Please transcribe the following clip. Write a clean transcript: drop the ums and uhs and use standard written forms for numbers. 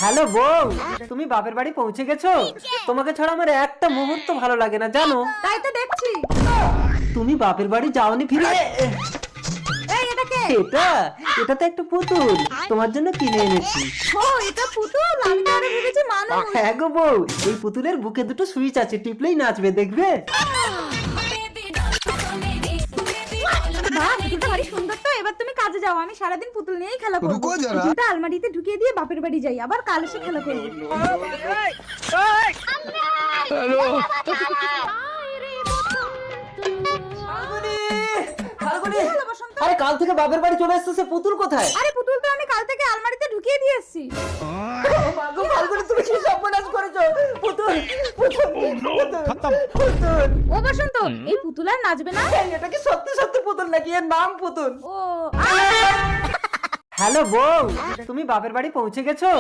Hello বউ, তুমি বাপের বাড়ি পৌঁছে গেছো? তোমাকে ছাড়া আমার একটা মুহূর্ত ভালো লাগে না জানো। তাই তো দেখছি। তুমি বাপের বাড়ি যাওনি ফিরে? এই এটা কে? এটা তো একটা পুতুল, তোমার জন্য কিনে এনেছি। ও এটা পুতুল, আমি তো আরে ভেবেছি মানুষ। হ্যাঁ গো বউ, এই পুতুলের বুকে দুটো সুইচ আছে, টিপলেই নাচবে, দেখবে? বাহ, পুতুলটা ভারী সুন্দর তো। এবার তুমি কাজে যাও, আমি সারাদিন পুতুল নিয়েই খেলা করব। রুকো যারা। পুতুলটা আলমারিতে ঢুকিয়ে দিয়ে বাপের বাড়ি যাই, আবার কাল এসে খেলা করব। হলো বসন্ত? আরে কাল থেকে বাপের বাড়ি চলে এসেছে, সে পুতুল কোথায়? আরে পুতুল তো আমি কাল থেকে আলমারিতে ঢুকিয়ে দিয়ে এসেছি। মাগো ফাল্গুনি, তুমি কি সর্বনাশ করেছো? পুতুল পুতুল পুতুল। ও বসন্ত, এই পুতুল আর নাচবে না? এই, এটা কি সত্যি সত্যি পুতুল নাকি এর নাম পুতুল? ও হ্যালো বউ, তুমি বাপের বাড়ি পৌঁছে গেছো?